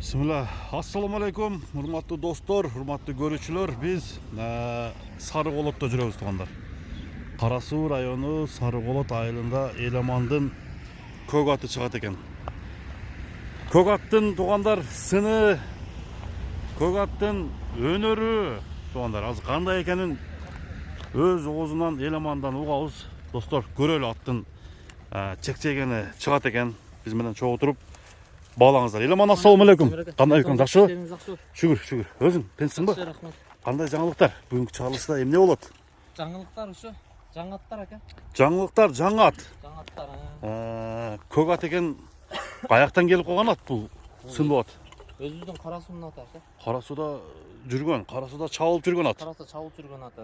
Bismillah. Assalamu alaikum. Hurmatlı dostlar, hurmatlı görücüler. Biz Sarıkolot'ta жүрөбүз тугандар. Карасуу району Sarıkolot айылында Elemandын көк аты чыгат экен. Көк аттын тугандар сыны, көк аттын өнөрү тугандар азыр кандай экенин өз оозунан Elemanдан угабыз. Достор, көрөлү аттын чекчегени чыгат экен. Биз менен чогуу туруп bağlanızlar. Eleman assalamu alaikum. Qanday ekan, жақсы? Şükür. Özün, pensisin bu? Qanday жаңылыктар? Бүгүнкү чыгарылышта эмне болот? Жаңылыктар ушу, жаңы аттар ака. Жаңылыктар, жаңы ат. Жаңы аттар. Көк ат экен. Каяктан келип калган ат бул? Сынбы ат. Өзүбүздүн Карасуунун аты ака. Карасууда жүргөн, Карасууда чабылып жүргөн ат. Карасууда чабылып жүргөн аты.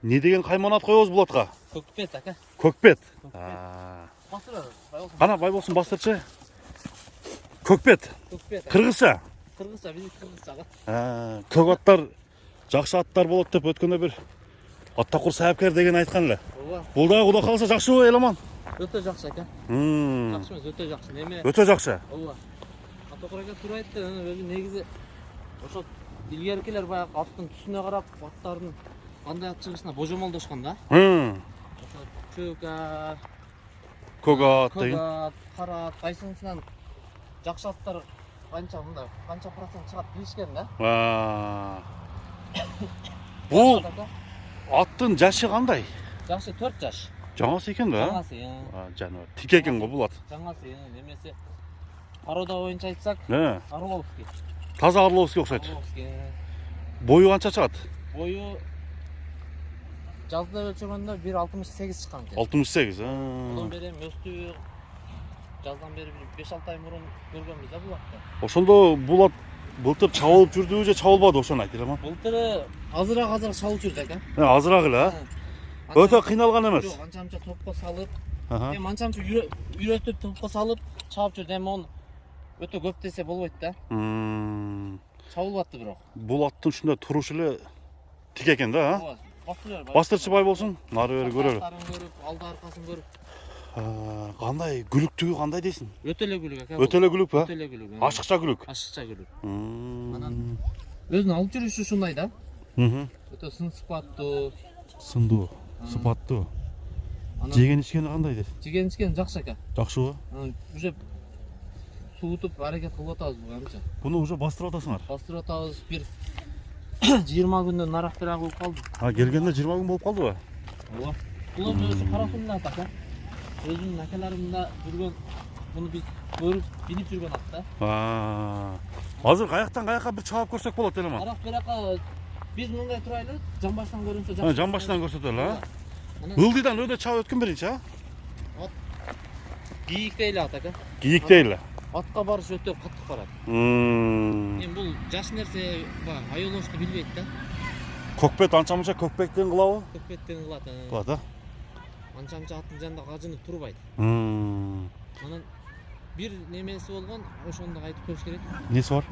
Не деген кайман ат коебуз бул атка? Көкпет ака. Көкпет. Бастыр, бай болсун. Кана бай болсун, бастырчы. Көкпет. Көкпет. Кыргызча. Кыргызча, биздики кыргызча ака. Көк аттар жакшы аттар болот деп өткөндө бир Аттакур Саапкер деген айткан эле. Ооба. Бул дагы Кудай кааласа жакшыбы, Elemан? Өтө жакшы ака. Жакшы эмес, өтө жакшы. Неме? Өтө жакшы. Ооба. Аттакур ака туура айтты, өзү негизи ошо илгеркилер баягы аттын түсүнө карап, аттардын кандай ат чыгышына божомолдошкон да. Ошо көк ат, Көк ат деген. Кара ат, кайсынысынан жакшы аттар канча мындай, канча процент чыгат билишкен да. Бул аттын жашы кандай? Жашы 4 жаш. Жаңасы экен да? Жаңасы. Жаныбар. Тик экен го бул ат. Жаңасы, немесе Арода боюнча айтсак, Орловский. Таза Орловский окшойт. Бою канча чыгат? Бою жазда өлчөгөндө 1.68 чыккан экен. 68. Одан бери өстү жаздан бери 5-6 ай мурун көргөнбүз да бул атты. Ошондо бул ат былтыр чабылып жүрдүбү же чабылбады, ошону айт Elemан. Былтыры азыраак чабылып жүрдү ака. Азыраак эле, Өтө кыйналган эмес. Анча-мынча топко салып, анча-мынча үйрөтүп топко салып чабып жүрдү. Эми оны өтө көп десе болбойт да. Чабылбатты бирок. Бул аттын ушундай турушу эле тик экен да, Бастырчы Бастырчы бай болсун. Нары бери көрөлү. Алды аркасын көрүп. Кандай күлүктүгү кандай дейсиң? Өтө эле күлүк ака. Өтө эле күлүк ба? Өтө эле күлүк. Ашыкча күлүк. Ашыкча күлүк. Анан өзүнүн алып жүрүшү ушундай да. Өтө сын сыпаттуу. Сындуу, сыпаттуу. Жеген ичкени кандай дейсиң? Жеген ичкен жакшы ака. Жакшыбы? Уже суутуп аракет кылып атабыз буганча. Буну уже бастырып атасыңар? Бастырып атабыз. Бир 20 күндөн нарактыраак болуп калды. Келгенде 20 күн болуп калдыбы? Ооба. Бул өзү Карасуунун аты ака. Өзүнүн акаларында жүргөн, буну биз көрүп, бинип жүргөн ат да. Азыр каяктан каяка бир чабып көрсөк болот, Elemан. Арак бирака биз мындай турайлы, жамбаштан көрүнсө жакшы. Жамбаштан көрсөтөлү, Ылдыйдан өйдө чабып өткөн биринчи, Ат кийик дейли ат ака. Кийик дейли. Атка барыш өтө каттык барат. Эми бул жаш нерсе аялошду билбейт да. Көкпет анча-мынча көкпеттен кылабы? Көкпеттен кылат. Кылат, Анча-мынча аттын жанында кажынып турбайт. Анан бир немеси болгон, ошондо айтып коюш керек. Неси бар?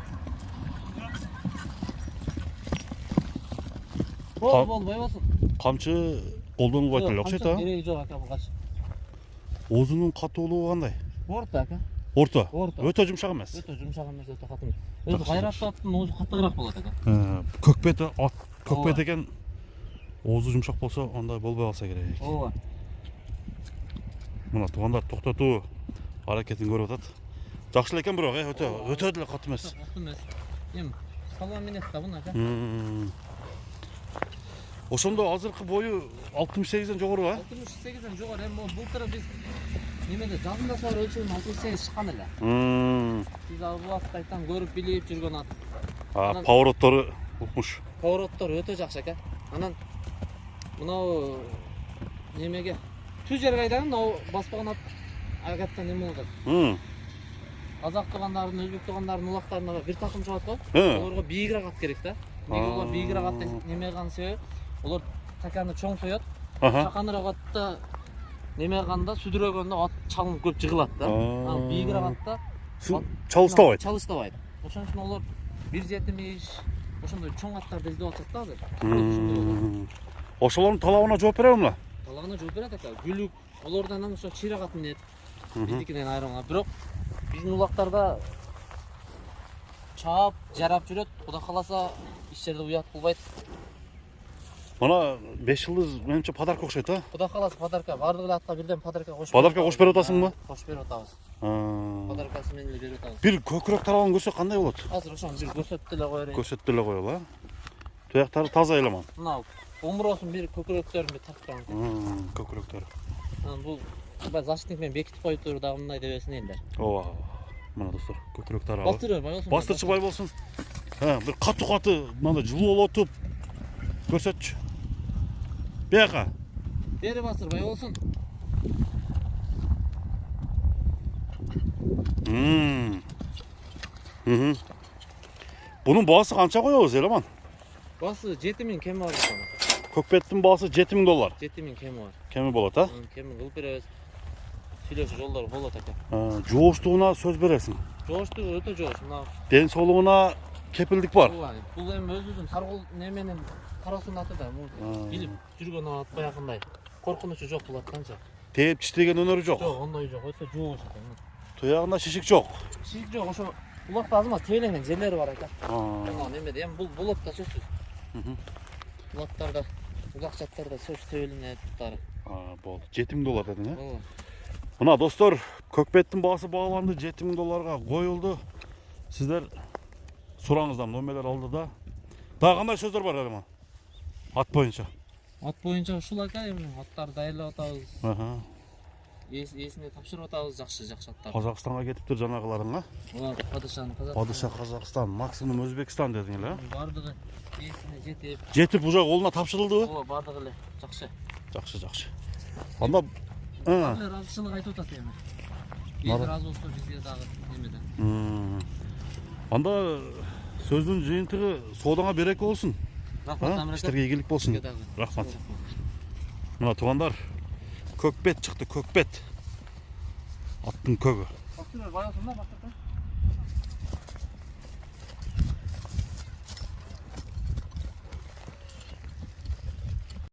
Болбой болсун. Камчы колдонулбайт эле окшойт, Кереги жок ака бул кач. Оозунун катуулугу кандай? Орто ака. Орто. Орто. Өтө жумшак эмес. Өтө жумшак эмес, өтө катуу. Өзү кайраттуу аттын оозу каттыгыраак болот ака. Көкпет ат, көкпет экен. Оозу жумшак болсо, андай болбой калса керек. Ооба. Мына туугандар токтотуу аракетин көрүп атат. Жакшы эле экен бирок, өтө деле катуу эмес. Катуу эмес. Эми салам менет да буну ака. Ошондо азыркы бою 68ден жогору ба? 68ден жогору. Эми былтыр биз немеде жазында сар өлчөгөн 68 чыккан эле. Биз ал бул атты айтам көрүп билип жүргөн ат. Повороттору укмуш. Повороттор өтө жакшы ака. Анан мынау немеге түз жерге айдаган, мынау баспаган ат агаттан эме болот. Казак туугандардын, өзбек туугандардын улактарына бир такым чыгат го. Олорго бийигирээк ат керек да. Неге олар бийигирээк ат неме кылган себеби? Олар таканы чоң соёт. Чаканыраак атта неме кылганда, сүдүрөгөндө ат чалынып көп жыгылат да. Анан бийигирээк атта чалыстабайт. Чалыстабайт. Ошон үчүн олар 1.70 ошондой чоң аттарды издеп атат да азыр. Ошолордун талабына жооп беребиз? Талабына жооп берет ака. Гүлүк олордон ошо чыйрак ат минет. Биздикинен айырмаланат. Бирок биздин улактарда чаап, жарап жүрөт. Кудай кааласа иш жерде уят кылбайт. Мына 5 жылдыз менимче подарка окшойт, а? Кудай кааласа подарка. Бардык эле атка бирден подарка кош. Подарка кош берип атасыңбы? Кош берип атабыз. А. Подаркасы менен эле берип атабыз. Бир көкүрөк тарабын көрсөк кандай болот? Азыр ошону бир көрсөтүп деле коерейин. Көрсөтүп эле коелу, а? Туяктары таза элеман. Мына омуросун бир көкүрөктөрүн бир тартып Көкүрөктөр. Анан бул защитник менен бекитип коюп туруп дагы мындай дебесин элдер. Ооба. Мына достор, көкүрөк тарабы. Бастырыр бай болсун. Бастырчы бай болсун. Бир катуу мындай жылуулотуп көрсөтчү. Бияка. Бери бастыр бай болсун. Bunun baası kança koyuyoruz eleman? Басы 7000 кеми бар экен. Көкбеттин baası $7000. 7000 кеми бар. Kemi болот, а? Кеми кылып беребиз. Сүйлөшүү жолдору болот экен. Жооштугуна сөз бересиң. Жооштугу өтө жоош. Мына Ден соолугуна кепилдик бар. бул эми өзүбүздүн Саргол неменен карасынын аты да. Билип жүргөн ат баягындай. Коркунучу жок бул атканча. Тээп чиштеген өнөрү жок. Жок, ондой жок. Өтө жоош экен. Туягында шишик жок. Шишик жок, ошо улакта азырма тебеленген жерлери бар экен. Мына немеде эми бул болотта сөзсүз. Улактарда, улакчаттарда сөз тебеленет туттары. Болду. $7000 дедиң, э? Ооба. Мына достор, көкбеттин baası бааланды, $7000 коюлду. Сиздер сураңыздар, номерлер алды да. Дагы кандай сөздөр бар элеман? Ат боюнча. Ат боюнча ушул ака эми аттарды даярдап атабыз. Эсине тапшырып атабыз жакшы аттар. Казакстанга кетиптир жанагыларың, а? Ооба, падышаны Падыша Казакстан, максимум Өзбекстан дедиң эле, а? бардыгы эсине жетип. Жетип уже колуна тапшырылдыбы? Ооба, бардыгы эле жакшы. Жакшы. Анда Ыраазычылык айтып атат эми. Эл ыраазы болсо бизге дагы немеден. Анда сөздүн жыйынтыгы соодаңа береке болсун. Рахмат Амирка. Сиздерге ийгилик болсун. Рахмат. Мына туугандар, көкбет чыкты, көкбет. Аттын көгү. Бактыр, бай болсун да, бактыр.